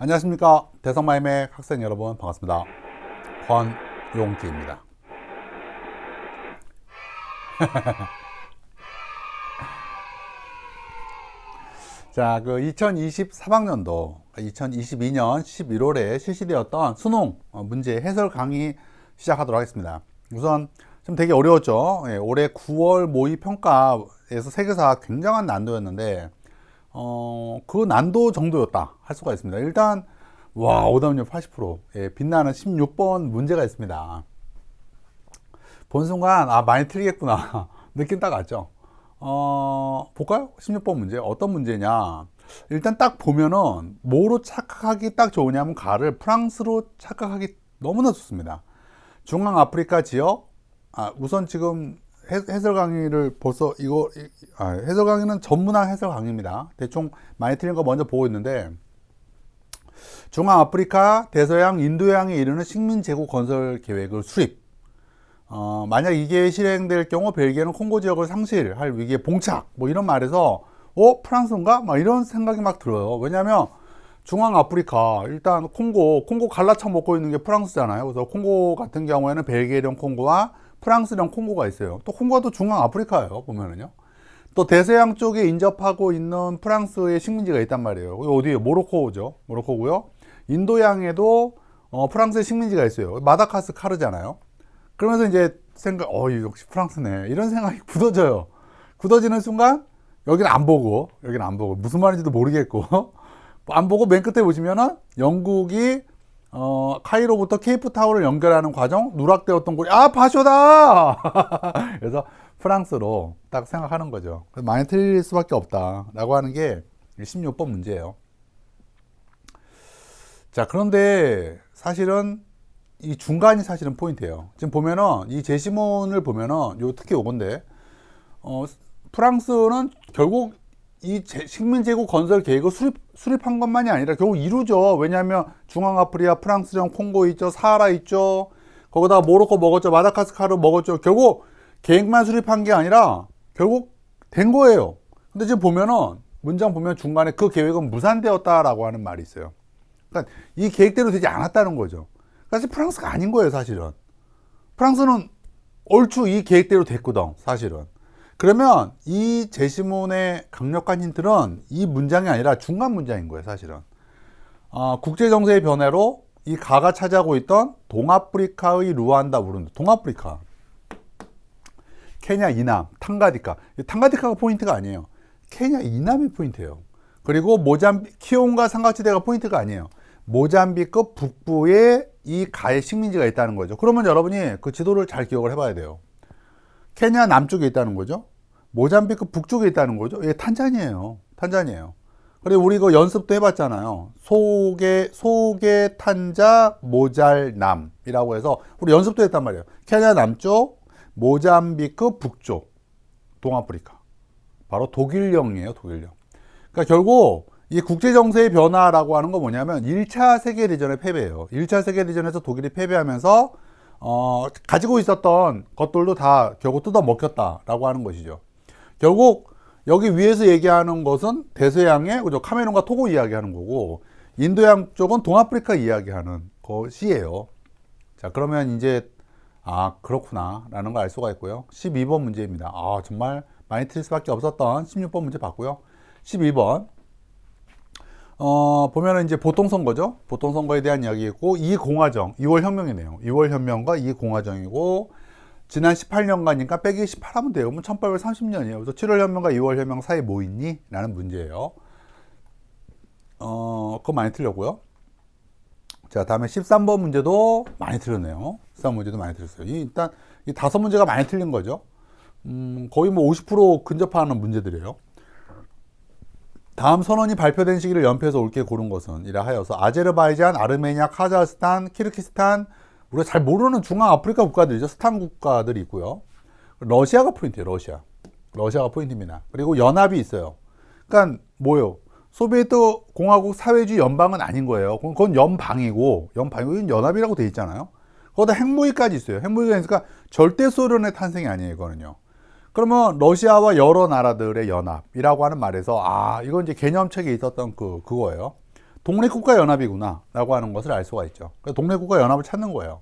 안녕하십니까. 대성마임의 학생 여러분 반갑습니다. 권용기입니다. 자, 2023학년도 2022년 11월에 실시되었던 수능 문제 해설 강의 시작하도록 하겠습니다. 우선 좀 되게 어려웠죠. 올해 9월 모의 평가에서 세계사 굉장한 난도였는데 그 난도 정도였다 할 수가 있습니다. 일단 오답률 80%, 빛나는 16번 문제가 있습니다. 본 순간 많이 틀리겠구나 느낌 딱 왔죠. 볼까요? 16번 문제 어떤 문제냐. 일단 딱 보면은 뭐로 착각하기 딱 좋으냐면 가를 프랑스로 착각하기 너무나 좋습니다. 중앙아프리카 지역, 우선 지금 해설 강의를 벌써 해설 강의는 전문화 해설 강의입니다. 대충 많이 틀린 거 먼저 보고 있는데, 중앙아프리카, 대서양, 인도양에 이르는 식민제국 건설 계획을 수립. 만약 이게 실행될 경우 벨기에는 콩고 지역을 상실할 위기에 봉착, 뭐 이런 말에서 프랑스인가? 막 이런 생각이 막 들어요. 왜냐하면 중앙아프리카, 일단 콩고 갈라쳐 먹고 있는 게 프랑스잖아요. 그래서 콩고 같은 경우에는 벨기에령 콩고와 프랑스령 콩고가 있어요. 또 콩고가 또 중앙아프리카예요, 보면은요. 또 대서양 쪽에 인접하고 있는 프랑스의 식민지가 있단 말이에요. 어디에요? 모로코죠. 모로코고요. 인도양에도 프랑스의 식민지가 있어요. 마다가스카르잖아요. 그러면서 이제 역시 프랑스네, 이런 생각이 굳어져요. 굳어지는 순간 여기는 안 보고 무슨 말인지도 모르겠고 안 보고 맨 끝에 보시면은 영국이 카이로부터 케이프타운을 연결하는 과정 누락되었던 곳이 바쇼다 그래서 프랑스로 딱 생각하는 거죠. 많이 틀릴 수밖에 없다 라고 하는 게 16번 문제예요. 자, 그런데 사실은 이 중간이 사실은 포인트예요. 지금 보면은 이 제시문을 보면은 특히 요건데 프랑스는 결국 이 식민제국 건설 계획을 수립한 것만이 아니라 결국 이루죠. 왜냐하면 중앙아프리카, 프랑스령 콩고 있죠, 사하라 있죠, 거기다가 모로코 먹었죠, 마다가스카르 먹었죠. 결국 계획만 수립한 게 아니라 결국 된 거예요. 근데 지금 보면은 문장 보면 중간에 그 계획은 무산되었다라고 하는 말이 있어요. 그러니까 이 계획대로 되지 않았다는 거죠. 사실 프랑스가 아닌 거예요, 사실은. 프랑스는 얼추 이 계획대로 됐거든, 사실은. 그러면 이 제시문의 강력한 힌트는 이 문장이 아니라 중간 문장인 거예요, 사실은. 국제정세의 변화로 이 가가 차지하고 있던 동아프리카의 루안다, 부른다. 동아프리카. 케냐 이남, 탕가디카가 포인트가 아니에요. 케냐 이남이 포인트예요. 그리고 키옹과 삼각지대가 포인트가 아니에요. 모잠비크 북부에 이 가의 식민지가 있다는 거죠. 그러면 여러분이 그 지도를 잘 기억을 해봐야 돼요. 케냐 남쪽에 있다는 거죠. 모잠비크 북쪽에 있다는 거죠. 이게 탄자니아예요. 그리고 우리 이거 연습도 해봤잖아요. 소개 탄자 모잘남이라고 해서 우리 연습도 했단 말이에요. 케냐 남쪽, 모잠비크 북쪽, 동아프리카. 바로 독일령이에요, 독일령. 그러니까 결국 이 국제정세의 변화라고 하는 건 뭐냐면 1차 세계대전의 패배예요. 1차 세계대전에서 독일이 패배하면서 가지고 있었던 것들도 다 결국 뜯어 먹혔다라고 하는 것이죠. 결국 여기 위에서 얘기하는 것은 대서양의 카메룬과 토고 이야기하는 거고, 인도양 쪽은 동아프리카 이야기하는 것이에요. 자, 그러면 이제 그렇구나 라는 걸 알 수가 있고요. 12번 문제입니다. 정말 많이 틀릴 수밖에 없었던 16번 문제 봤고요. 12번 보면은 이제 보통선거죠. 보통선거에 대한 이야기고, 이 공화정, 2월 혁명이네요. 2월 혁명과 이 공화정이고, 지난 18년간이니까 빼기 18하면 돼요. 그러면 1830년이에요. 그래서 7월 혁명과 2월 혁명 사이 뭐 있니? 라는 문제예요. 그거 많이 틀렸고요. 자, 다음에 13번 문제도 많이 틀렸네요. 13번 문제도 많이 틀렸어요. 일단 이 5문제가 많이 틀린 거죠. 거의 뭐 50% 근접하는 문제들이에요. 다음 선언이 발표된 시기를 연표해서 옳게 고른 것은 이라 하여서 아제르바이잔, 아르메니아, 카자흐스탄, 키르기스탄, 우리가 잘 모르는 중앙아프리카 국가들이죠. 스탄 국가들이 있고요. 러시아가 포인트예요. 러시아가 포인트입니다. 그리고 연합이 있어요. 그러니까 뭐예요? 소비에트 공화국 사회주의 연방은 아닌 거예요. 그건 연방이고 연합이라고 돼 있잖아요. 거기다 핵무기까지 있어요. 핵무기가 있으니까 절대 소련의 탄생이 아니에요, 이거는요. 그러면 러시아와 여러 나라들의 연합이라고 하는 말에서 이건 이제 개념책에 있었던 그거예요. 독립국가연합이구나 라고 하는 것을 알 수가 있죠. 그래서 독립국가연합을 찾는 거예요.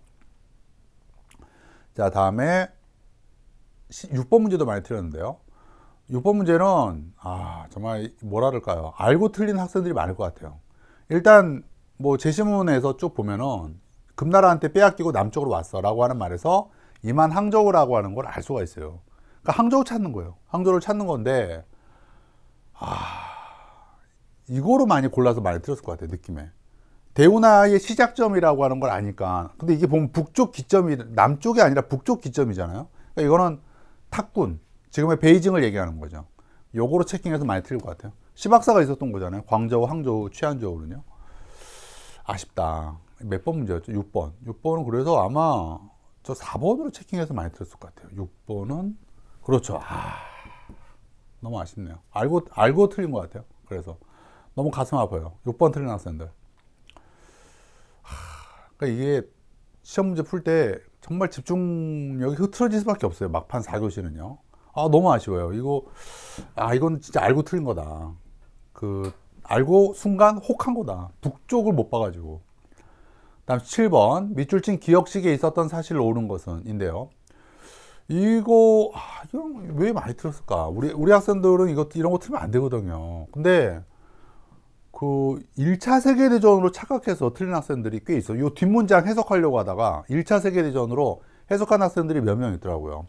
자, 다음에 6번 문제도 많이 틀렸는데요. 6번 문제는 정말 뭐라 그럴까요? 알고 틀린 학생들이 많을 것 같아요. 일단 뭐 제시문에서 쭉 보면은 금나라한테 빼앗기고 남쪽으로 왔어 라고 하는 말에서 이만 항저우라고 하는 걸 알 수가 있어요. 그러니까 항저우 찾는 거예요. 항저우를 찾는 건데 이거로 많이 골라서 많이 틀었을 것 같아요. 느낌에. 대운하의 시작점이라고 하는 걸 아니까. 근데 이게 보면 북쪽 기점이 남쪽이 아니라 북쪽 기점이잖아요. 그러니까 이거는 탁군, 지금의 베이징을 얘기하는 거죠. 요거로 체킹해서 많이 틀릴 것 같아요. 시박사가 있었던 거잖아요. 광저우, 항저우, 취안저우는요. 아쉽다. 몇 번 문제였죠? 6번. 6번은 그래서 아마 저 4번으로 체킹해서 많이 틀었을 것 같아요. 6번은 그렇죠. 너무 아쉽네요. 알고 틀린 것 같아요. 그래서 너무 가슴 아파요. 6번 틀린 학생들. 그러니까 이게 시험 문제 풀 때 정말 집중력이 흐트러질 수밖에 없어요. 막판 4교시는요. 너무 아쉬워요. 이건 진짜 알고 틀린 거다. 알고 순간 혹한 거다. 북쪽을 못 봐가지고. 다음 7번. 밑줄 친 기억식에 있었던 사실을 옳은 것은 인데요. 이거 왜 많이 틀었을까? 우리 학생들은 이런 거 틀면 안 되거든요. 근데 1차 세계대전으로 착각해서 틀린 학생들이 꽤 있어요. 이 뒷문장 해석하려고 하다가 1차 세계대전으로 해석한 학생들이 몇 명 있더라고요.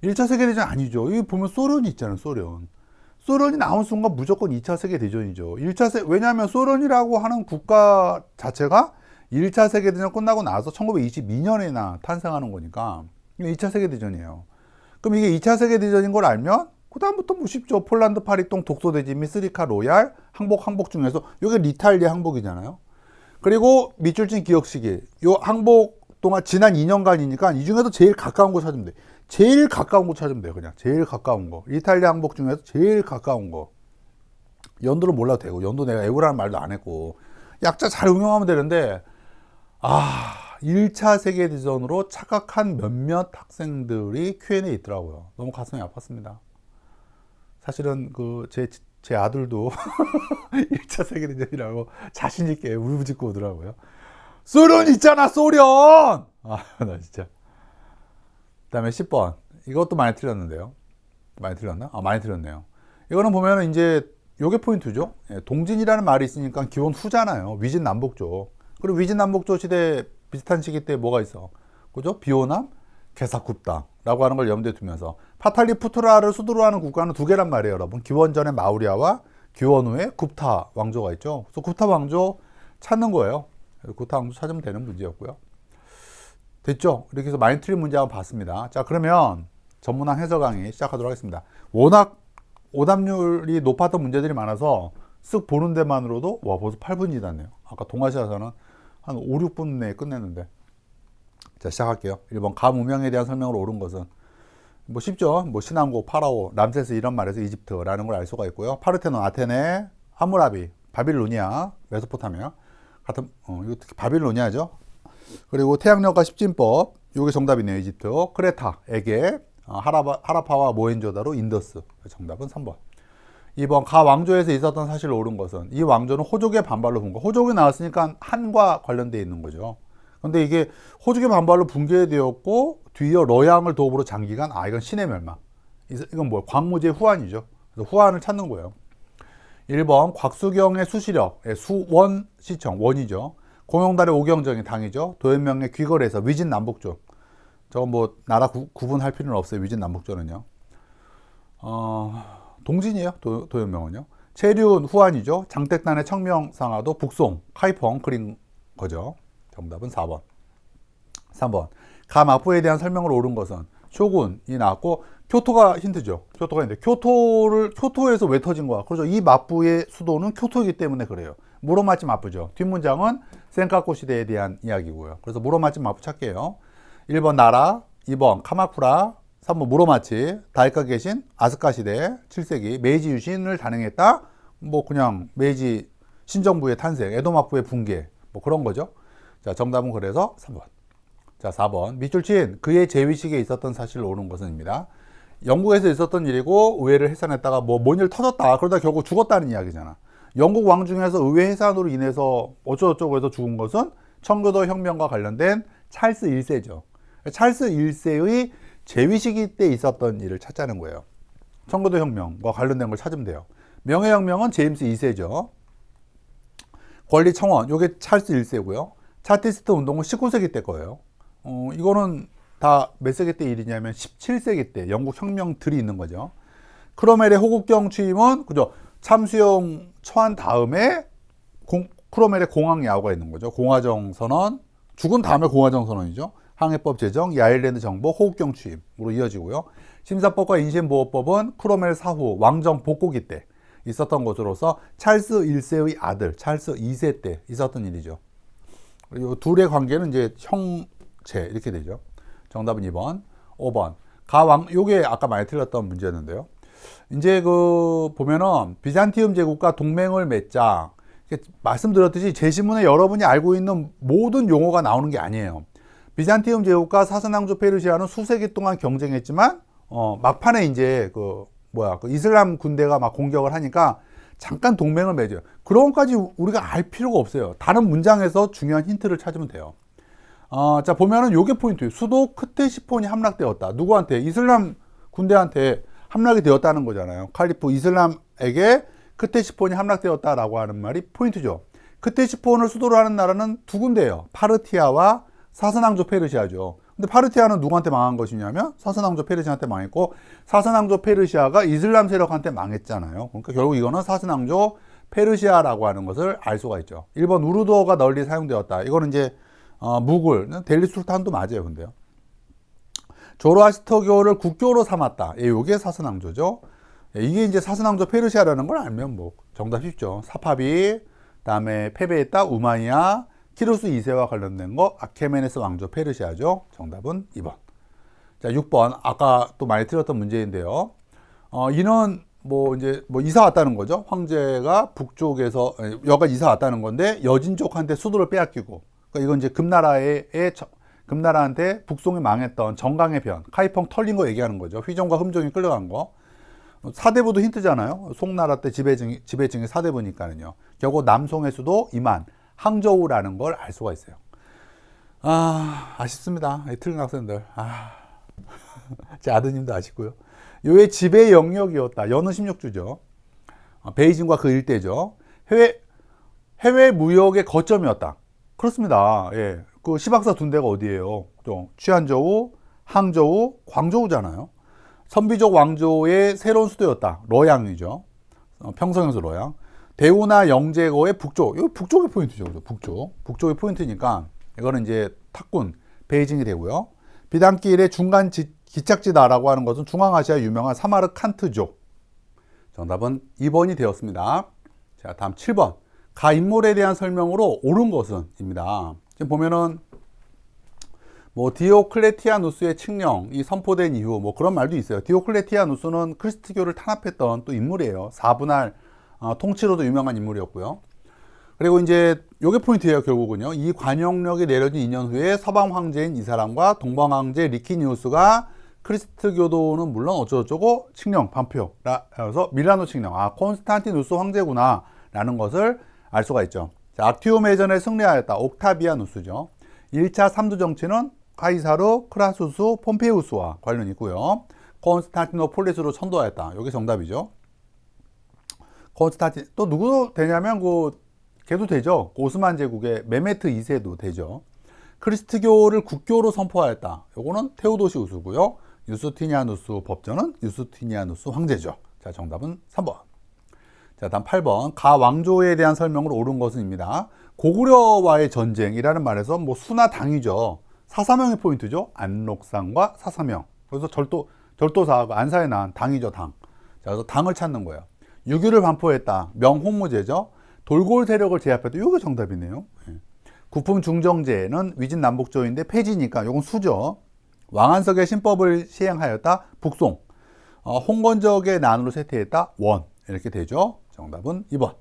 1차 세계대전 아니죠. 여기 보면 소련이 있잖아요. 소련이 나온 순간 무조건 2차 세계대전이죠. 왜냐하면 소련이라고 하는 국가 자체가 1차 세계대전 끝나고 나서 1922년에나 탄생하는 거니까 2차 세계대전이에요. 그럼 이게 2차 세계대전인 걸 알면 그 다음부터 뭐 쉽죠. 폴란드 파리똥 독소대지 및 스리카 로얄 항복 중에서 이게 리탈리아 항복이잖아요. 그리고 밑줄 친 기억시기 요 항복 동안 지난 2년간이니까 이 중에서 제일 가까운 거 찾으면 돼. 제일 가까운 거 찾으면 돼요. 그냥 제일 가까운 거. 이탈리아 항복 중에서 제일 가까운 거. 연도를 몰라도 되고 연도 내가 에우라는 말도 안 했고 약자 잘 응용하면 되는데 1차 세계대전으로 착각한 몇몇 학생들이 Q&A에 있더라고요. 너무 가슴이 아팠습니다. 사실은 제 아들도 1차 세계대전이라고 자신있게 울부짖고 오더라고요. 소련 있잖아, 소련! 나 진짜. 그 다음에 10번. 이것도 많이 틀렸는데요. 많이 틀렸나? 많이 틀렸네요. 이거는 보면은 이제 요게 포인트죠. 동진이라는 말이 있으니까 기원 후잖아요. 위진 남북조. 그리고 위진 남북조 시대 비슷한 시기 때 뭐가 있어? 그죠? 비호남, 게사굽다라고 하는 걸 염두에 두면서 파탈리푸트라를 수도로 하는 국가는 두 개란 말이에요, 여러분. 기원 전에 마우리아와 기원 후에 굽타 왕조가 있죠. 그래서 굽타 왕조 찾는 거예요. 굽타 왕조 찾으면 되는 문제였고요. 됐죠? 이렇게 해서 많이 틀린 문제 한번 봤습니다. 자, 그러면 전문항 해설 강의 시작하도록 하겠습니다. 워낙 오답률이 높았던 문제들이 많아서 쓱 보는 데만으로도 벌써 8분이 지났네요. 아까 동아시아에서는 한 5, 6분 내에 끝냈는데. 자, 시작할게요. 1번 가문명에 대한 설명을 옳은 것은 뭐 쉽죠. 뭐 신앙고, 파라오, 람세스 이런 말에서 이집트라는 걸 알 수가 있고요. 파르테논, 아테네, 함무라비, 바빌로니아, 메소포타미아 같은 이거 특히 바빌로니아죠. 그리고 태양력과 십진법 이게 정답이네요. 이집트, 크레타, 에게, 하라파와 모헨조다로, 인더스. 정답은 3번. 2번 가 왕조에서 있었던 사실을 옳은 것은 이 왕조는 호족의 반발로 붕괴. 호족이 나왔으니까 한과 관련되어 있는 거죠. 근데 이게 호족의 반발로 붕괴되었고 뒤이어 러양을 도읍으로 장기간 이건 신의 멸망. 이건 뭐야? 광무제의 후한이죠. 그래서 후한을 찾는 거예요. 1번 곽수경의 수시력, 수원시청, 원이죠. 공영달의 오경정이 당이죠. 도연명의 귀걸에서 위진 남북조. 저건 뭐 나라 구분할 필요는 없어요. 위진 남북조는요. 동진이에요. 도연명은요. 체륜 후한이죠. 장택단의 청명상하도 북송 카이펑 그린 거죠. 정답은 4번. 3번 가마포에 대한 설명을 옳은 것은 쇼군이 나왔고 교토가 힌트죠. 교토가 있는데 교토에서 왜 터진 거야? 그렇죠. 이 마부의 수도는 교토이기 때문에 그래요. 무로마치 마부죠. 뒷문장은 센카쿠 시대에 대한 이야기고요. 그래서 무로마치 마부 찾게요. 1번 나라, 2번 카마쿠라, 3번 무로마치, 다이카 계신 아스카 시대 7세기 메이지 유신을 단행했다. 뭐 그냥 메이지 신정부의 탄생, 에도 마부의 붕괴 뭐 그런 거죠. 자, 정답은 그래서 3번. 자, 4번. 밑줄 친 그의 재위식에 있었던 사실을 옳은 것은입니다. 영국에서 있었던 일이고 의회를 해산했다가 뭔 일 터졌다. 그러다 결국 죽었다는 이야기잖아. 영국 왕 중에서 의회 해산으로 인해서 어쩌고저쩌고 해서 죽은 것은 청교도 혁명과 관련된 찰스 1세죠. 찰스 1세의 재위 시기 때 있었던 일을 찾자는 거예요. 청교도 혁명과 관련된 걸 찾으면 돼요. 명예혁명은 제임스 2세죠. 권리청원, 요게 찰스 1세고요. 차티스트 운동은 19세기 때 거예요. 이거는 다 몇 세기 때 일이냐면 17세기 때 영국 혁명들이 있는 거죠. 크로멜의 호국경 취임은 그죠? 참수용 처한 다음에 크로멜의 공항 야후가 있는 거죠. 공화정 선언, 죽은 다음에 공화정 선언이죠. 항해법 제정, 야일랜드 정복, 호국경 취임으로 이어지고요. 심사법과 인신보호법은 크로멜 사후 왕정 복고기 때 있었던 것으로서 찰스 1세의 아들 찰스 2세 때 있었던 일이죠. 그리고 둘의 관계는 이제 형제 이렇게 되죠. 정답은 2번. 5번. 가왕, 요게 아까 많이 틀렸던 문제였는데요. 이제 그 보면은 비잔티움 제국과 동맹을 맺자. 말씀드렸듯이 제 신문에 여러분이 알고 있는 모든 용어가 나오는 게 아니에요. 비잔티움 제국과 사스낭조 페르시아는 수세기 동안 경쟁했지만 막판에 이제 그 이슬람 군대가 막 공격을 하니까 잠깐 동맹을 맺어요. 그런 것까지 우리가 알 필요가 없어요. 다른 문장에서 중요한 힌트를 찾으면 돼요. 자, 보면은 요게 포인트예요. 수도 크테시폰이 함락되었다. 누구한테? 이슬람 군대한테 함락이 되었다는 거잖아요. 칼리프 이슬람에게 크테시폰이 함락되었다라고 하는 말이 포인트죠. 크테시폰을 수도로 하는 나라는 두 군데예요. 파르티아와 사스낭조 페르시아죠. 근데 파르티아는 누구한테 망한 것이냐면 사스낭조 페르시아한테 망했고, 사스낭조 페르시아가 이슬람 세력한테 망했잖아요. 그러니까 결국 이거는 사스낭조 페르시아라고 하는 것을 알 수가 있죠. 1번 우르두어가 널리 사용되었다. 이거는 이제 무굴, 델리 술탄도 맞아요. 근데요. 조로아스터교를 국교로 삼았다. 이게 사스낭조죠. 이게 이제 사스낭조 페르시아라는 걸 알면 뭐 정답 쉽죠. 사파비, 그다음에 패배했다 우마이야, 키루스 2세와 관련된 거 아케메네스 왕조 페르시아죠. 정답은 2번. 자, 6번. 아까 또 많이 틀렸던 문제인데요. 이는 뭐 이제 뭐 이사 왔다는 거죠. 황제가 북쪽에서 여가 이사 왔다는 건데 여진 쪽한테 수도를 빼앗기고, 그러니까 이건 이제 금나라한테 북송이 망했던 정강의 변, 카이펑 털린 거 얘기하는 거죠. 휘종과 흠종이 끌려간 거. 사대부도 힌트잖아요. 송나라 때 지배층이 사대부니까는요. 결국 남송의 수도 이만, 항저우라는 걸 알 수가 있어요. 아쉽습니다. 틀린 학생들. 제 아드님도 아쉽고요. 요의 지배 영역이었다. 연은 16주죠. 베이징과 그 일대죠. 해외 무역의 거점이었다. 그렇습니다. 예. 그 시박사 둔대가 어디예요? 또 취안저우, 항저우, 광저우잖아요. 선비족 왕조의 새로운 수도였다. 러양이죠. 평성에서 러양. 대우나 영제거의 북쪽. 이거 북쪽의 포인트죠. 그죠? 북쪽의 포인트니까 이거는 이제 탁군 베이징이 되고요. 비단길의 중간 기착지다라고 하는 것은 중앙아시아 유명한 사마르칸트족. 정답은 2번이 되었습니다. 자, 다음 7번. 가 인물에 대한 설명으로 옳은 것은 입니다. 지금 보면은 뭐 디오클레티아누스의 칙령이 선포된 이후 뭐 그런 말도 있어요. 디오클레티아누스는 크리스트교를 탄압했던 또 인물이에요. 사분할 통치로도 유명한 인물이었고요. 그리고 이제 요게 포인트예요. 결국은요. 이 관용력이 내려진 2년 후에 서방 황제인 이 사람과 동방 황제 리키니우스가 크리스트교도는 물론 어쩌고저쩌고 칙령 반표라서 밀라노 칙령, 콘스탄티누스 황제구나 라는 것을 알 수가 있죠. 자, 악티오메전에 승리하였다. 옥타비아누스죠. 1차 3두 정치는 카이사르, 크라수스, 폼페우스와 관련이 있고요. 콘스탄티노폴리스로 천도하였다. 여기 정답이죠. 또 누구 되냐면 걔도 되죠. 오스만 제국의 메메트 2세도 되죠. 크리스트교를 국교로 선포하였다. 요거는 테오도시우스고요. 유스티니아누스 법전은 유스티니아누스 황제죠. 자, 정답은 3번. 자, 다음 8번. 가 왕조에 대한 설명으로 옳은 것은입니다. 고구려와의 전쟁이라는 말에서 뭐 수나 당이죠. 사사명의 포인트죠. 안록상과 사사명. 그래서 절도사, 안사에 난 당이죠, 당. 자, 그래서 당을 찾는 거예요. 유교를 반포했다. 명홍무제죠. 돌골 세력을 제압했다. 이게 정답이네요. 구품 중정제는 위진 남북조인데 폐지니까 이건 수죠. 왕한석의 신법을 시행하였다. 북송. 홍건적의 난으로 쇠퇴했다. 원. 이렇게 되죠. 정답은 2번.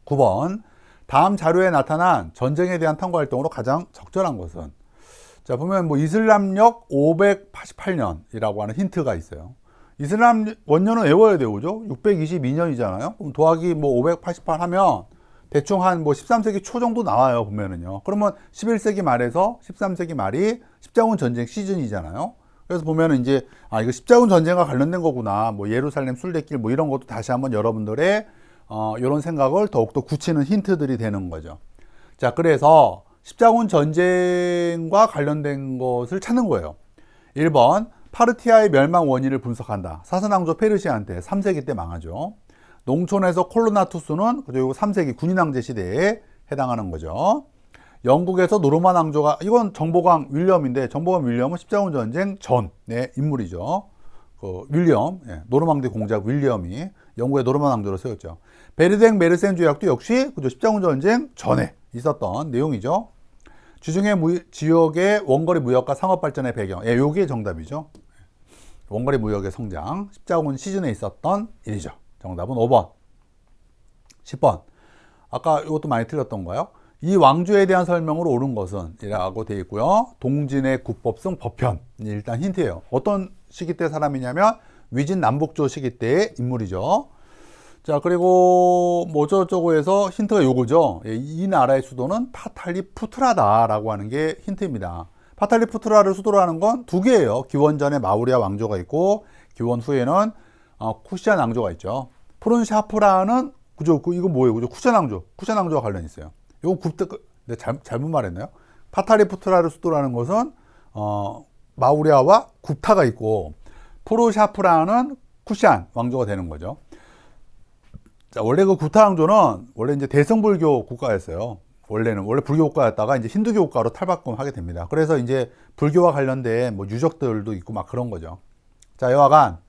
9번. 다음 자료에 나타난 전쟁에 대한 탐구 활동으로 가장 적절한 것은? 자, 보면 뭐 이슬람력 588년이라고 하는 힌트가 있어요. 이슬람 원년은 외워야 되고, 그죠? 622년이잖아요. 그럼 더하기 뭐 588 하면 대충 한 뭐 13세기 초 정도 나와요, 보면은요. 그러면 11세기 말에서 13세기 말이 십자군 전쟁 시즌이잖아요. 그래서 보면은 이제, 아, 이거 십자군 전쟁과 관련된 거구나. 뭐 예루살렘 순례길 뭐 이런 것도 다시 한번 여러분들의, 이런 생각을 더욱더 굳히는 힌트들이 되는 거죠. 자, 그래서 십자군 전쟁과 관련된 것을 찾는 거예요. 1번, 파르티아의 멸망 원인을 분석한다. 사선왕조 페르시아한테 3세기 때 망하죠. 농촌에서 콜로나투스는 그리고 3세기 군인왕제 시대에 해당하는 거죠. 영국에서 노르만 왕조가, 이건 정보광 윌리엄인데, 정보광 윌리엄은 십자군 전쟁 전의 인물이죠. 그 윌리엄, 노르망디 공작 윌리엄이 영국의 노르만 왕조를 세웠죠. 베르댕 메르센 조약도 역시 그죠, 십자군 전쟁 전에 있었던 내용이죠. 주중의 지역의 원거리 무역과 상업 발전의 배경, 요게 정답이죠. 원거리 무역의 성장, 십자군 시즌에 있었던 일이죠. 정답은 5번. 10번. 아까 이것도 많이 틀렸던 거예요. 이 왕조에 대한 설명으로 옳은 것은 이라고 되어 있고요. 동진의 국법성 법현이 일단 힌트예요. 어떤 시기 때 사람이냐면 위진 남북조 시기 때의 인물이죠. 자, 그리고 뭐 어쩌고저쩌고 해서 힌트가 요거죠. 이 나라의 수도는 파탈리푸트라다라고 하는 게 힌트입니다. 파탈리푸트라를 수도로 하는 건 두 개예요. 기원 전에 마우리아 왕조가 있고 기원 후에는 쿠시안 왕조가 있죠. 푸른샤프라는 그죠? 이거 뭐예요? 그죠? 쿠시안 왕조와 관련이 있어요. 이건 잘못 말했나요? 파탈리푸트라를 수도로 하는 것은 마우리아와 굽타가 있고 푸르샤프라는 쿠시안 왕조가 되는 거죠. 자, 원래 그 굽타 왕조는 원래 이제 대성불교 국가였어요. 원래 불교 국가였다가 이제 힌두교 국가로 탈바꿈하게 됩니다. 그래서 이제 불교와 관련된 뭐 유적들도 있고 막 그런 거죠. 자, 여하간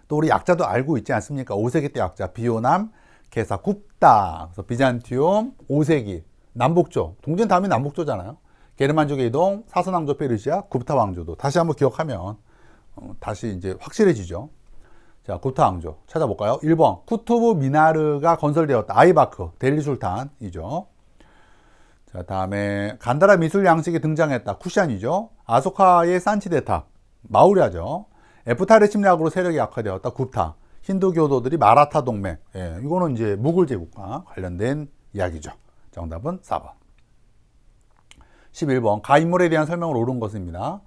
또 우리 약자도 알고 있지 않습니까? 5세기 때 약자 비오남 게사 굽다. 그래서 비잔티움 5세기 남북조. 동진 다음이 남북조잖아요. 게르만족의 이동, 사선왕조 페르시아, 굽타 왕조도 다시 한번 기억하면 다시 이제 확실해지죠. 자, 굽타 왕조 찾아볼까요? 1번 쿠투브 미나르가 건설되었다. 아이바크 델리 술탄이죠. 자, 다음에 간다라 미술 양식이 등장했다. 쿠샨이죠. 아소카의 산치데탑 마우리아죠. 에프타르 침략으로 세력이 약화되었다. 굽타. 힌두교도들이 마라타 동맹. 이거는 이제 무굴 제국과 관련된 이야기죠. 정답은 4번. 11번 가인물에 대한 설명을 옳은 것입니다.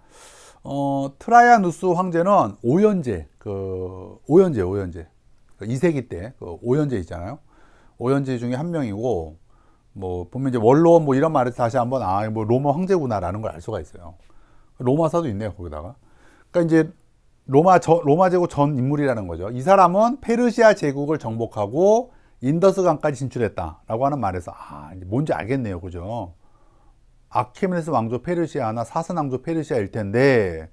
트라이아누스 황제는 오연제 2세기 때 그 오연제 있잖아요. 오연제 중에 한 명이고 뭐 보면 이제 원로원 뭐 이런 말에서 다시 한번 뭐 로마 황제구나라는 걸 알 수가 있어요. 로마사도 있네요, 거기다가. 그러니까 이제 로마 제국 전 인물이라는 거죠. 이 사람은 페르시아 제국을 정복하고 인더스강까지 진출했다라고 하는 말에서 이제 뭔지 알겠네요, 그죠? 아케메네스 왕조 페르시아나 사선 왕조 페르시아일 텐데,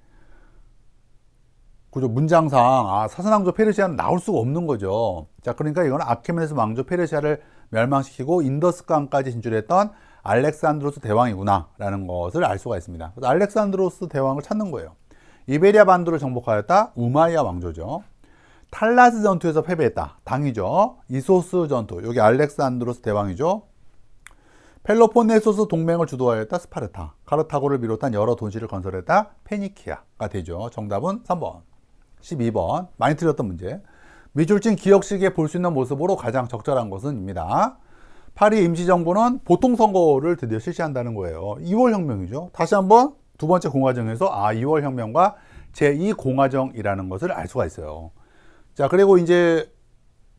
그죠? 문장상 사선 왕조 페르시아는 나올 수가 없는 거죠. 자, 그러니까 이건 아케메네스 왕조 페르시아를 멸망시키고 인더스강까지 진출했던 알렉산드로스 대왕이구나라는 것을 알 수가 있습니다. 그래서 알렉산드로스 대왕을 찾는 거예요. 이베리아 반도를 정복하였다. 우마이야 왕조죠. 탈라스 전투에서 패배했다. 당이죠. 이소스 전투. 여기 알렉산드로스 대왕이죠. 펠로폰네소스 동맹을 주도하였다. 스파르타. 카르타고를 비롯한 여러 도시를 건설했다. 페니키아가 되죠. 정답은 3번. 12번. 많이 틀렸던 문제. 미줄진 기억식에 볼 수 있는 모습으로 가장 적절한 것은입니다. 파리 임시정부는 보통선거를 드디어 실시한다는 거예요. 2월 혁명이죠. 다시 한번 두 번째 공화정에서 2월 혁명과 제2공화정이라는 것을 알 수가 있어요. 자, 그리고 이제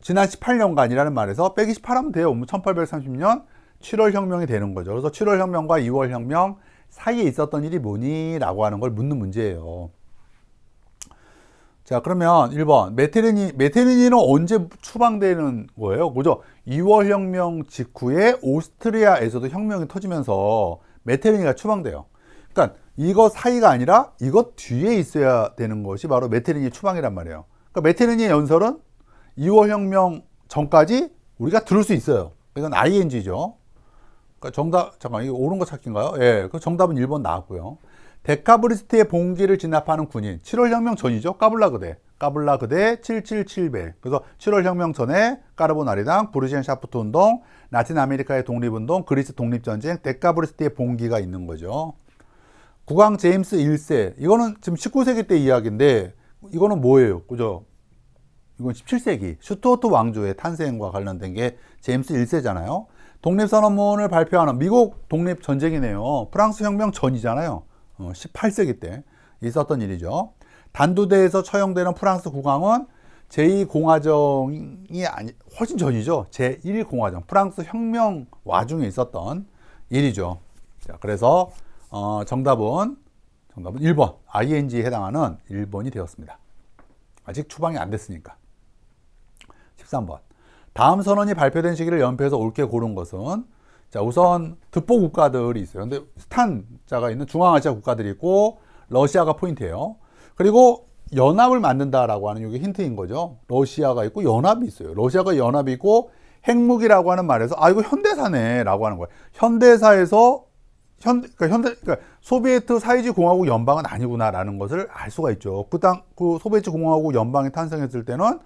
지난 18년간이라는 말에서 빼기 18하면 돼요. 1830년 7월 혁명이 되는 거죠. 그래서 7월 혁명과 2월 혁명 사이에 있었던 일이 뭐니? 라고 하는 걸 묻는 문제예요. 자, 그러면 1번 메테르니는 언제 추방되는 거예요? 그죠? 2월 혁명 직후에 오스트리아에서도 혁명이 터지면서 메테르니가 추방돼요. 그러니까 이거 사이가 아니라 이거 뒤에 있어야 되는 것이 바로 메테르니 추방이란 말이에요. 그러니까 메테르니의 연설은 2월 혁명 전까지 우리가 들을 수 있어요. 이건 ing죠. 그러니까 잠깐 이거 옳은 거 찾기인가요? 그 정답은 1번 나왔고요. 데카브리스트의 봉기를 진압하는 군인 7월 혁명 전이죠. 까블라그대 777배. 그래서 7월 혁명 전에 까르보나리당, 브루지엔 샤프트 운동, 라틴 아메리카의 독립운동, 그리스 독립전쟁, 데카브리스트의 봉기가 있는 거죠. 국왕 제임스 1세, 이거는 지금 19세기 때 이야기인데 이거는 뭐예요? 그죠? 이건 17세기 슈투어트 왕조의 탄생과 관련된 게 제임스 1세잖아요. 독립선언문을 발표하는 미국 독립전쟁이네요. 프랑스 혁명 전이잖아요. 18세기 때 있었던 일이죠. 단두대에서 처형되는 프랑스 국왕은 제2공화정이 아니 훨씬 전이죠. 제1공화정 프랑스 혁명 와중에 있었던 일이죠. 자, 그래서 정답은 1번 ING에 해당하는 1번이 되었습니다. 아직 추방이 안 됐으니까. 13번 다음 선언이 발표된 시기를 연표해서 옳게 고른 것은, 자, 우선 득보 국가들이 있어요. 근데 스탄자가 있는 중앙아시아 국가들이 있고 러시아가 포인트예요. 그리고 연합을 만든다라고 하는 이게 힌트인 거죠. 러시아가 있고 연합이 있어요. 러시아가 연합이 있고 핵무기라고 하는 말에서 이거 현대사네라고 하는 거예요. 현대사에서 그러니까 소비에트 사이즈 공화국 연방은 아니구나라는 것을 알 수가 있죠. 그 소비에트 공화국 연방이 탄생했을 때는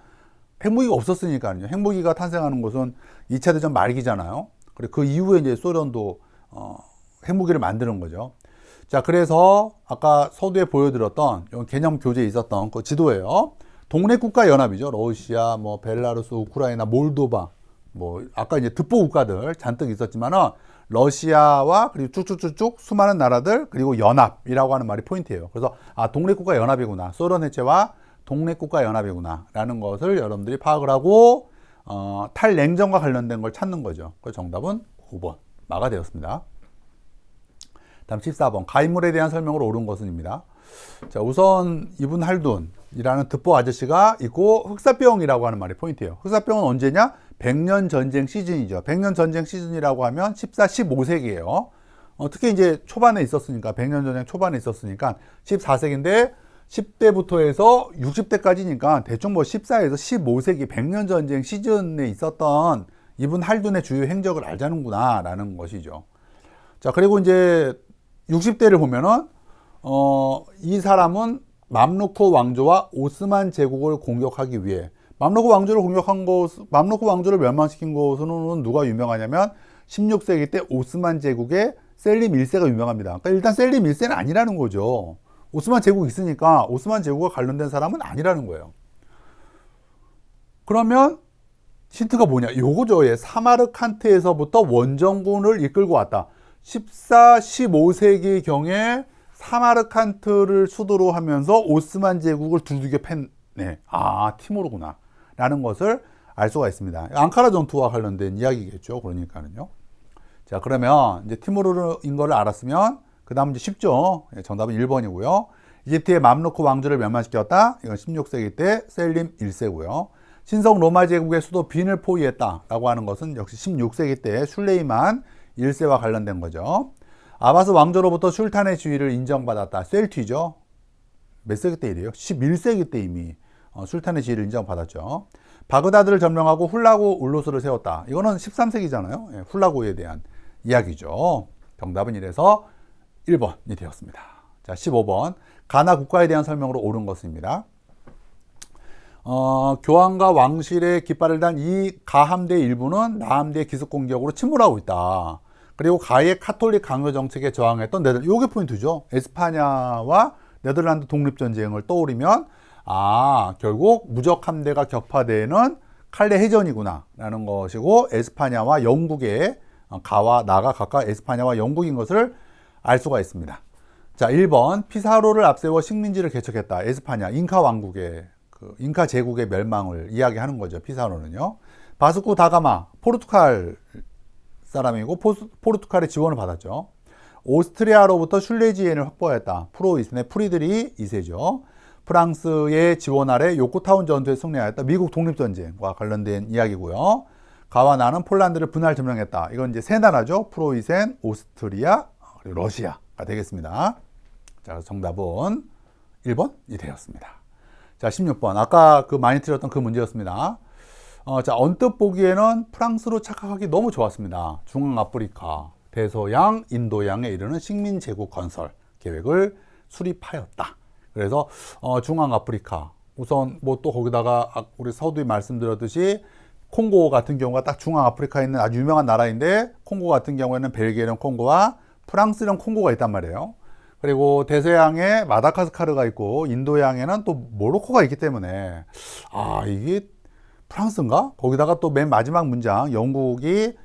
핵무기가 없었으니까요. 핵무기가 탄생하는 것은 2차 대전 말기잖아요. 그리고 그 이후에 이제 소련도 핵무기를 만드는 거죠. 자, 그래서 아까 서두에 보여드렸던 개념 교재에 있었던 그 지도예요. 동래국가 연합이죠. 러시아, 벨라루스, 우크라이나, 몰도바, 아까 이제 득보 국가들 잔뜩 있었지만은 러시아와 그리고 쭉쭉쭉쭉 수많은 나라들 그리고 연합이라고 하는 말이 포인트예요. 그래서 동래국가 연합이구나. 소련 해체와 동래국가 연합이구나 라는 것을 여러분들이 파악을 하고 탈냉전과 관련된 걸 찾는 거죠. 그래서 정답은 9번 마가 되었습니다. 다음 14번 가인물에 대한 설명으로 옳은 것은입니다. 자, 우선 이분 할둔이라는 득보 아저씨가 있고 흑사병이라고 하는 말이 포인트예요. 흑사병은 언제냐? 100년 전쟁 시즌이죠. 100년 전쟁 시즌이라고 하면 14, 15세기예요. 특히 이제 초반에 있었으니까 100년 전쟁 초반에 있었으니까 14세기인데 10대부터 해서 60대까지니까 대충 14에서 15세기 100년 전쟁 시즌에 있었던 이분 할둔의 주요 행적을 알자는구나 라는 것이죠. 자, 그리고 이제 60대를 보면은 이 사람은 맘루크 왕조와 오스만 제국을 공격하기 위해 맘루크 왕조를 멸망시킨 것으로는 누가 유명하냐면 16세기 때 오스만 제국의 셀림 1세가 유명합니다. 그러니까 일단 셀림 1세는 아니라는 거죠. 오스만 제국이 있으니까 오스만 제국과 관련된 사람은 아니라는 거예요. 그러면 힌트가 뭐냐? 요거죠. 사마르칸트에서부터 원정군을 이끌고 왔다. 14, 15세기 경에 사마르칸트를 수도로 하면서 오스만 제국을 두들겨 팼네. 티모르구나 라는 것을 알 수가 있습니다. 앙카라 전투와 관련된 이야기겠죠. 그러니까는요. 자, 그러면 이제 티모르인 걸 알았으면 그 다음 이제 쉽죠. 정답은 1번이고요. 이집트의 맘루크 왕조를 멸망시켰다. 이건 16세기 때 셀림 1세고요. 신성 로마 제국의 수도 빈을 포위했다라고 하는 것은 역시 16세기 때 술레이만 1세와 관련된 거죠. 아바스 왕조로부터 술탄의 지위를 인정받았다. 셀튀죠. 몇 세기 때 이래요? 11세기 때 이미 술탄의 지위를 인정받았죠. 바그다드를 점령하고 훌라구 울루스를 세웠다. 이거는 13세기잖아요. 훌라구에 대한 이야기죠. 정답은 이래서 1번이 되었습니다. 자, 15번 가나 국가에 대한 설명으로 옳은 것입니다. 교황과 왕실의 깃발을 단 이 가함대의 일부는 나함대의 기습 공격으로 침몰하고 있다. 그리고 가의 카톨릭 강요 정책에 저항했던 네덜란드, 요게 포인트죠. 에스파냐와 네덜란드 독립전쟁을 떠올리면 결국 무적 함대가 격파되는 칼레 해전이구나 라는 것이고, 에스파냐와 영국의 가와 나가 각각 에스파냐와 영국인 것을 알 수가 있습니다. 자, 1번 피사로를 앞세워 식민지를 개척했다. 에스파냐, 잉카 왕국의 잉카 제국의 멸망을 이야기하는 거죠. 피사로는요. 바스코 다가마, 포르투갈 사람이고 포르투갈의 지원을 받았죠. 오스트리아로부터 슐레지엔을 확보했다. 프로이센의 프리드리 2세죠. 프랑스의 지원 아래 요코타운 전투에 승리하였다. 미국 독립전쟁과 관련된 이야기고요. 가와 나는 폴란드를 분할 점령했다. 이건 이제 세 나라죠. 프로이센, 오스트리아, 그리고 러시아가 되겠습니다. 자, 정답은 1번이 되었습니다. 자, 16번. 아까 많이 틀렸던 그 문제였습니다. 자, 언뜻 보기에는 프랑스로 착각하기 너무 좋았습니다. 중앙아프리카, 대서양, 인도양에 이르는 식민제국 건설 계획을 수립하였다. 그래서 중앙아프리카, 우선 또 거기다가 우리 서두에 말씀드렸듯이 콩고 같은 경우가 딱 중앙아프리카에 있는 아주 유명한 나라인데, 콩고 같은 경우에는 벨기에령 콩고와 프랑스령 콩고가 있단 말이에요. 그리고 대서양에 마다가스카르가 있고 인도양에는 또 모로코가 있기 때문에 이게 프랑스인가? 거기다가 또 맨 마지막 문장 영국이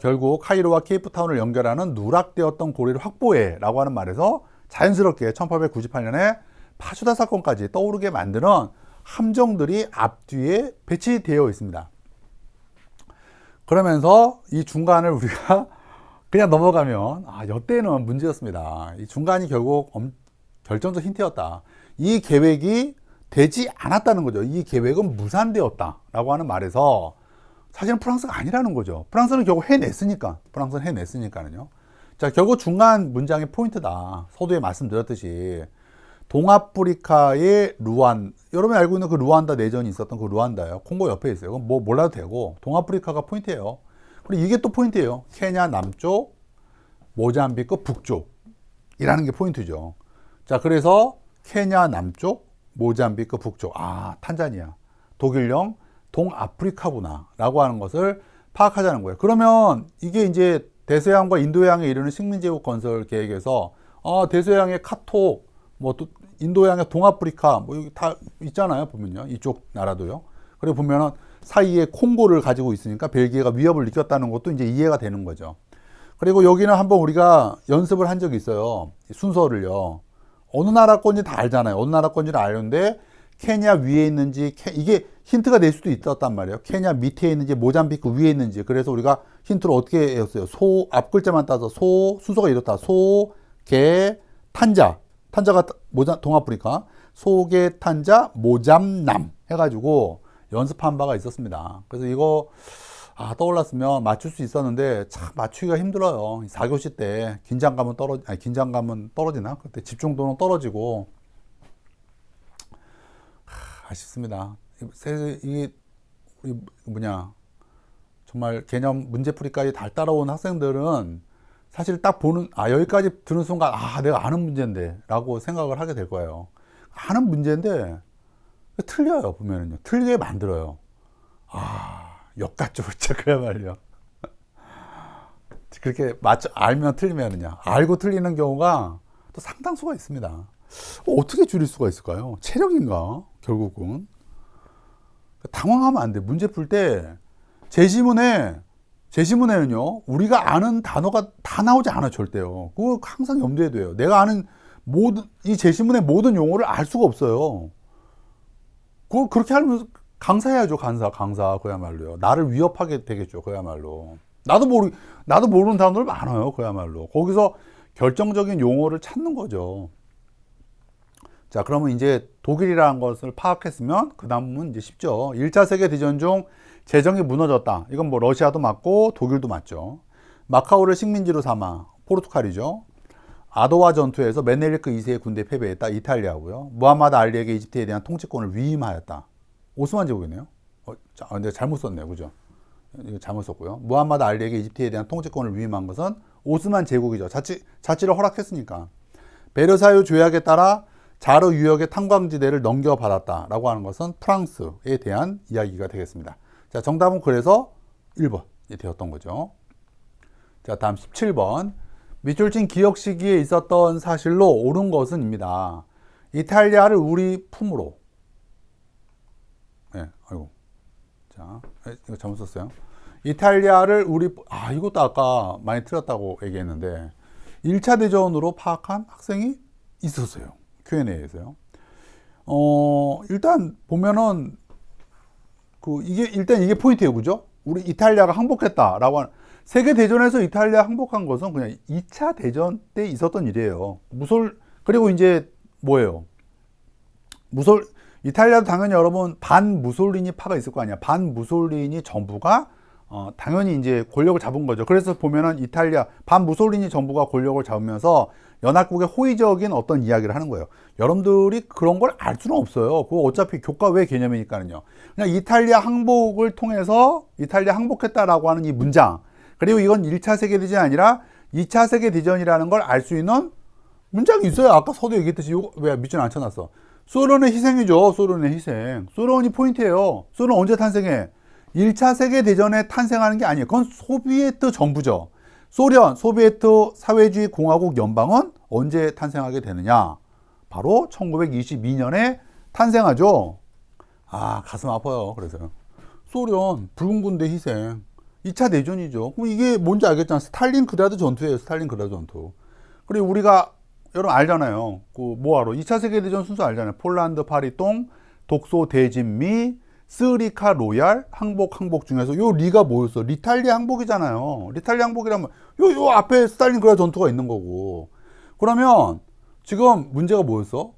결국 카이로와 케이프타운을 연결하는 누락되었던 고리를 확보해 라고 하는 말에서 자연스럽게 1898년에 파주다 사건까지 떠오르게 만드는 함정들이 앞뒤에 배치되어 있습니다. 그러면서 이 중간을 우리가 그냥 넘어가면 이때는 문제였습니다. 이 중간이 결국 결정적 힌트였다. 이 계획이 되지 않았다는 거죠. 이 계획은 무산되었다라고 하는 말에서 사실은 프랑스가 아니라는 거죠. 프랑스는 결국 해냈으니까. 프랑스는 해냈으니까는요. 자, 결국 중간 문장의 포인트다. 서두에 말씀드렸듯이 동아프리카의 여러분이 알고 있는 그 루안다 내전이 있었던 그 루안다요. 콩고 옆에 있어요. 그건 뭐 몰라도 되고 동아프리카가 포인트예요. 그리고 이게 또 포인트예요. 케냐 남쪽, 모잠비크 북쪽이라는 게 포인트죠. 자, 그래서 케냐 남쪽, 모잠비크 북쪽, 탄자니아, 독일령, 동아프리카구나 라고 하는 것을 파악하자는 거예요. 그러면 이게 이제 대서양과 인도양에 이르는 식민제국 건설 계획에서 대서양의 카톡, 뭐 또 인도양의 동아프리카, 뭐 여기 다 있잖아요. 보면요. 이쪽 나라도요. 그리고 보면은 사이에 콩고를 가지고 있으니까 벨기에가 위협을 느꼈다는 것도 이제 이해가 되는 거죠. 그리고 여기는 한번 우리가 연습을 한 적이 있어요. 순서를요. 어느 나라 건지 다 알잖아요. 어느 나라 건지를 아는데 케냐 위에 있는지 이게 힌트가 될 수도 있었단 말이에요. 케냐 밑에 있는지 모잠비크 위에 있는지. 그래서 우리가 힌트를 어떻게 했어요? 앞 글자만 따서 순서가 이렇다. 탄자가 동아프리카, 소개 탄자 모잠남 해가지고 연습한 바가 있었습니다. 그래서 이거 떠올랐으면 맞출 수 있었는데 참 맞추기가 힘들어요. 4교시 때 긴장감은 떨어지나? 그때 집중도는 떨어지고 아쉽습니다. 이게 정말 개념 문제풀이까지 다 따라온 학생들은 사실 딱 보는 여기까지 드는 순간 내가 아는 문제인데 라고 생각을 하게 될 거예요. 아는 문제인데 틀려요. 보면은요. 틀리게 만들어요. 역같죠. 진짜 그야말로. 그렇게 알면 틀리면은요. 알고 틀리는 경우가 또 상당수가 있습니다. 어떻게 줄일 수가 있을까요? 체력인가? 결국은. 당황하면 안 돼. 문제 풀 때 제시문에는요, 우리가 아는 단어가 다 나오지 않아, 절대요. 그거 항상 염두에 둬요. 내가 아는 이 제시문의 모든 용어를 알 수가 없어요. 그렇게 하면 강사해야죠, 강사. 그야말로요. 나를 위협하게 되겠죠, 그야말로. 나도 모르는 단어들 많아요, 그야말로. 거기서 결정적인 용어를 찾는 거죠. 자, 그러면 이제 독일이라는 것을 파악했으면 그 다음은 이제 쉽죠. 1차 세계대전 중 재정이 무너졌다. 이건 뭐 러시아도 맞고 독일도 맞죠. 마카오를 식민지로 삼아 포르투갈이죠. 아도와 전투에서 메넬리크 2세의 군대에 패배했다. 이탈리아고요. 무함마드 알리에게 이집트에 대한 통치권을 위임하였다. 오스만 제국이네요. 내가 잘못 썼네요. 그죠? 이거 잘못 썼고요. 무함마드 알리에게 이집트에 대한 통치권을 위임한 것은 오스만 제국이죠. 자치를 허락했으니까. 베르사유 조약에 따라 자르 유역의 탄광지대를 넘겨받았다라고 하는 것은 프랑스에 대한 이야기가 되겠습니다. 자, 정답은 그래서 1번이 되었던 거죠. 자, 다음 17번. 밑줄 친 기억 시기에 있었던 사실로 옳은 것은입니다. 이탈리아를 우리 품으로. 자, 이거 잘못 썼어요. 이탈리아를 이것도 아까 많이 틀렸다고 얘기했는데 1차 대전으로 파악한 학생이 있었어요. Q&A에서요. 일단 보면은 이게 포인트예요. 그죠? 우리 이탈리아가 항복했다라고 하는, 세계 대전에서 이탈리아 항복한 것은 그냥 2차 대전 때 있었던 일이에요. 그리고 이제 뭐예요? 이탈리아도 당연히 여러분 반 무솔리니 파가 있을 거 아니야. 반 무솔리니 정부가 당연히 이제 권력을 잡은 거죠. 그래서 보면은 이탈리아 반 무솔리니 정부가 권력을 잡으면서 연합국의 호의적인 어떤 이야기를 하는 거예요. 여러분들이 그런 걸 알 수는 없어요. 그거 어차피 교과 외 개념이니까요. 그냥 이탈리아 항복을 통해서 이탈리아 항복했다라고 하는 이 문장, 그리고 이건 1차 세계대전이 아니라 2차 세계대전이라는 걸 알 수 있는 문장이 있어요. 아까 서두 얘기했듯이 이거 왜 밑줄 안 쳐놨어? 소련의 희생이죠. 소련의 희생. 소련이 포인트예요. 소련 언제 탄생해? 1차 세계대전에 탄생하는 게 아니에요. 그건 소비에트 정부죠. 소비에트 사회주의 공화국 연방은 언제 탄생하게 되느냐? 바로 1922년에 탄생하죠. 아, 가슴 아파요. 그래서 소련 붉은 군대 희생, 2차 대전이죠. 그럼 이게 뭔지 알겠잖아. 스탈린그라드 전투예요. 스탈린그라드 전투. 그리고 우리가 여러분 알잖아요. 그 뭐하러 2차 세계대전 순서 알잖아요. 폴란드 파리똥, 독소 대진미, 스리카 로얄, 항복 중에서 요 리가 뭐였어? 리탈리아 항복이잖아요. 리탈리아 항복이라면 요 앞에 스탈린그라드 전투가 있는 거고. 그러면 지금 문제가 뭐였어?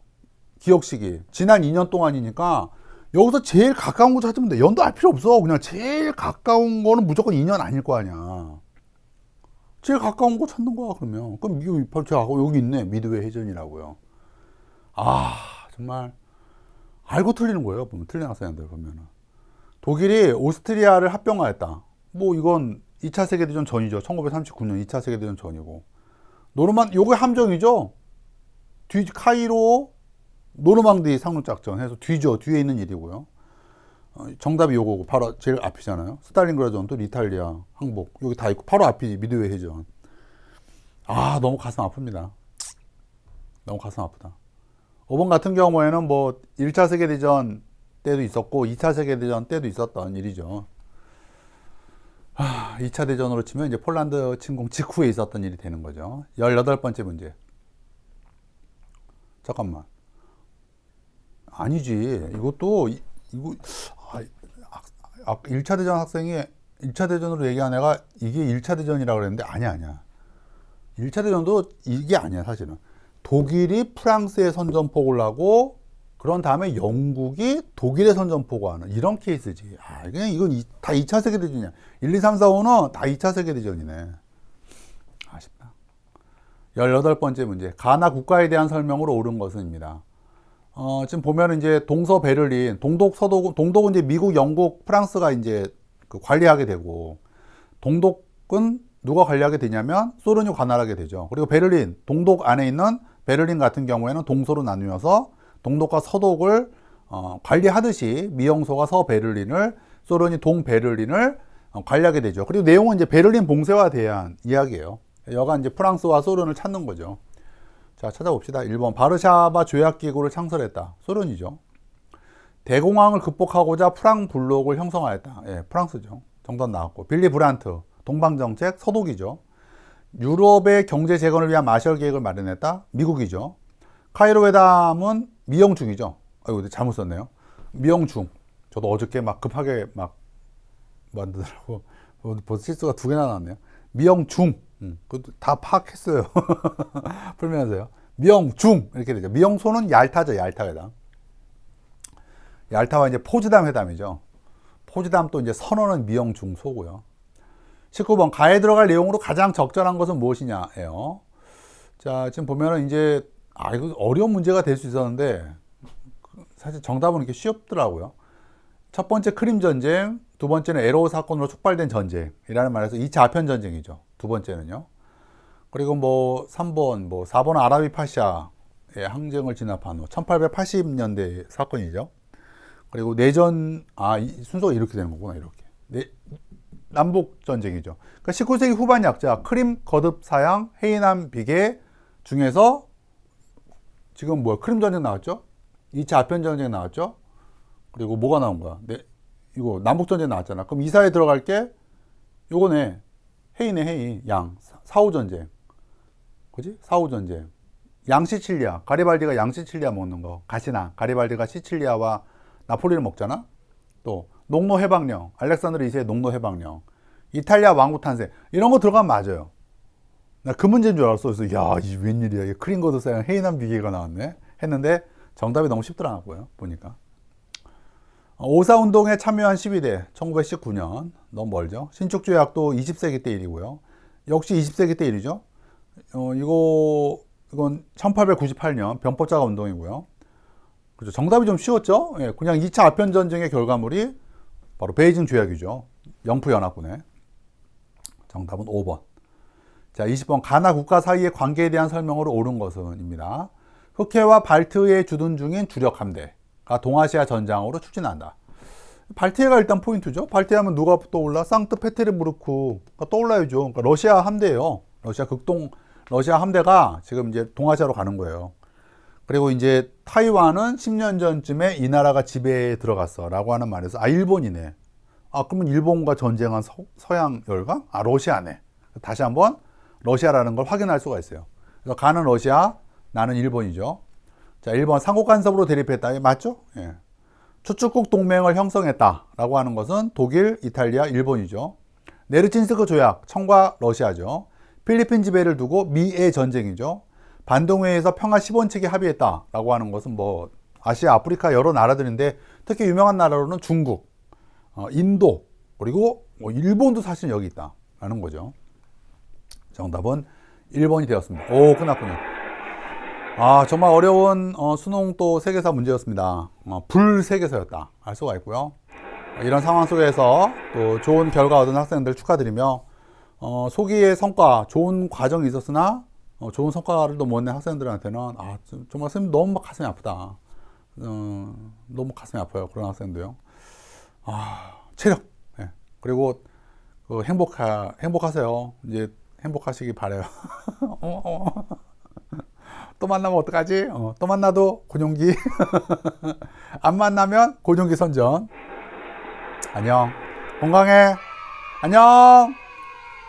기억 시기. 지난 2년 동안이니까 여기서 제일 가까운 거 찾으면 돼. 연도 알 필요 없어. 그냥 제일 가까운 거는 무조건 2년 아닐 거 아니야. 제일 가까운 거 찾는 거야, 그러면. 그럼 이거 여기 있네. 미드웨이 해전이라고요. 아, 정말. 알고 틀리는 거예요. 보면 틀린 학생들 보면은. 독일이 오스트리아를 합병하였다. 뭐 이건 2차 세계대전 전이죠. 1939년 2차 세계대전 전이고. 요게 함정이죠. 카이로 노르망디 상륙작전 해서 뒤에 있는 일이고요. 정답이 요거고 바로 제일 앞이잖아요. 스탈린그라드 전투, 리탈리아 항복 여기 다 있고 바로 앞이지. 미드웨이 해전. 아, 너무 가슴 아픕니다. 너무 가슴 아프다. 5번 같은 경우에는 뭐 1차 세계대전 때도 있었고 2차 세계대전 때도 있었던 일이죠. 2차 대전으로 치면 이제 폴란드 침공 직후에 있었던 일이 되는 거죠. 18번째 문제. 잠깐만. 아니지. 이것도 이거 1차 대전 학생이 1차 대전으로 얘기한 애가 이게 1차 대전이라고 그랬는데 아니야. 1차 대전도 이게 아니야, 사실은. 독일이 프랑스에 선전포고를 하고 그런 다음에 영국이 독일에 선전포고 하는 이런 케이스지. 아, 그냥 이건 다 2차 세계대전이야. 1, 2, 3, 4, 5는 다 2차 세계대전이네. 아쉽다. 18번째 문제. 가나 국가에 대한 설명으로 옳은 것은입니다. 지금 보면 이제 동서 베를린, 동독은 이제 미국, 영국, 프랑스가 이제 그 관리하게 되고, 동독은 누가 관리하게 되냐면 소련이 관할하게 되죠. 그리고 베를린, 동독 안에 있는 베를린 같은 경우에는 동서로 나누어서 동독과 서독을 관리하듯이 미영소가 서베를린을, 소련이 동베를린을 관리하게 되죠. 그리고 내용은 이제 베를린 봉쇄와 대한 이야기예요. 여간 이제 프랑스와 소련을 찾는 거죠. 자, 찾아봅시다. 1번 바르샤바 조약기구를 창설했다. 소련이죠. 대공황을 극복하고자 프랑블록을 형성하였다. 예, 프랑스죠. 정답 나왔고. 빌리 브란트 동방정책 서독이죠. 유럽의 경제 재건을 위한 마셜 계획을 마련했다. 미국이죠. 카이로 회담은 미영중이죠. 아이고, 잘못 썼네요. 미영중. 저도 어저께 막 급하게 막 만들더라고. 벌써 실수가 2개나 나왔네요. 미영중. 그것도 다 파악했어요. 풀면서요. 미영중. 이렇게 되죠. 미영소는 얄타죠. 얄타 회담. 얄타와 이제 포즈담 회담이죠. 포즈담 또 이제 선언은 미영중소고요. 19번 가에 들어갈 내용으로 가장 적절한 것은 무엇이냐예요. 자, 지금 보면은 이제 이거 어려운 문제가 될 수 있었는데 사실 정답은 이렇게 쉽더라고요. 첫 번째 크림 전쟁, 두 번째는 에로 사건으로 촉발된 전쟁이라는 말에서 2차 아편 전쟁이죠. 두 번째는요. 그리고 뭐 3번, 4번 아라비 파샤의 항쟁을 진압한 후 1880년대 사건이죠. 그리고 내전, 순서가 이렇게 되는 거구나, 이렇게. 남북 전쟁이죠. 그러니까 19세기 후반 약자 크림 거듭 사양 해이남 비계 중에서 지금 크림 전쟁 나왔죠? 2차 아편 전쟁 나왔죠? 그리고 뭐가 나온 거야? 이거 남북 전쟁 나왔잖아. 그럼 이사에 들어갈 게 요거네. 해이네, 해이. 사후 전쟁. 그지? 사후 전쟁. 양시칠리아. 가리발디가 양시칠리아 먹는 거. 가시나. 가리발디가 시칠리아와 나폴리를 먹잖아? 또 농노 해방령, 알렉산드로 2세의 농노 해방령, 이탈리아 왕국 탄생 이런 거 들어가면 맞아요. 나 그 문제인 줄 알았어. 그래서 이 웬일이야, 이게 크림거드 사양 해이남 비계가 나왔네 했는데 정답이 너무 쉽더라고요. 보니까. 오사운동에 참여한 12대 1919년 너무 멀죠. 신축조약도 20세기 때 일이고요. 역시 20세기 때 일이죠. 이건 1898년 병법자가 운동이고요. 그렇죠. 정답이 좀 쉬웠죠. 예, 그냥 2차 아편 전쟁의 결과물이 바로 베이징 조약이죠. 영프연합군의. 정답은 5번. 자, 20번 가나 국가 사이의 관계에 대한 설명으로 옳은 것은입니다. 흑해와 발트해에 주둔 중인 주력 함대가 동아시아 전장으로 추진한다. 발트해가 일단 포인트죠. 발트해하면 누가 떠올라? 상트페테르부르크가 떠올라야죠. 그러니까 러시아 함대예요. 러시아 극동 러시아 함대가 지금 이제 동아시아로 가는 거예요. 그리고 이제 타이완은 10년 전쯤에 이 나라가 지배에 들어갔어 라고 하는 말에서 일본이네. 그러면 일본과 전쟁한 서양 열강? 러시아네. 다시 한번 러시아라는 걸 확인할 수가 있어요. 그래서 가는 러시아, 나는 일본이죠. 자, 1번 삼국 간섭으로 대립했다. 맞죠? 예. 추축국 동맹을 형성했다라고 하는 것은 독일, 이탈리아, 일본이죠. 네르친스크 조약, 청과 러시아죠. 필리핀 지배를 두고 미의 전쟁이죠. 반동회의에서 평화 10원칙에 합의했다라고 하는 것은 뭐 아시아, 아프리카 여러 나라들인데 특히 유명한 나라로는 중국, 인도, 그리고 뭐 일본도 사실 여기 있다라는 거죠. 정답은 1번이 되었습니다. 오, 끝났군요. 정말 어려운 수능 또 세계사 문제였습니다. 불세계사였다 알 수가 있고요. 이런 상황 속에서 또 좋은 결과 얻은 학생들 축하드리며 소기의 성과, 좋은 과정이 있었으나 좋은 성과를 또 못 낸 학생들한테는 정말 선생님 너무 가슴이 아프다. 너무 가슴이 아파요. 그런 학생도요. 체력. 네. 그리고 행복하세요. 이제 행복하시기 바래요. 또 만나면 어떡하지? 또 만나도 곤용기. 안 만나면 곤용기 선전. 안녕. 건강해. 안녕.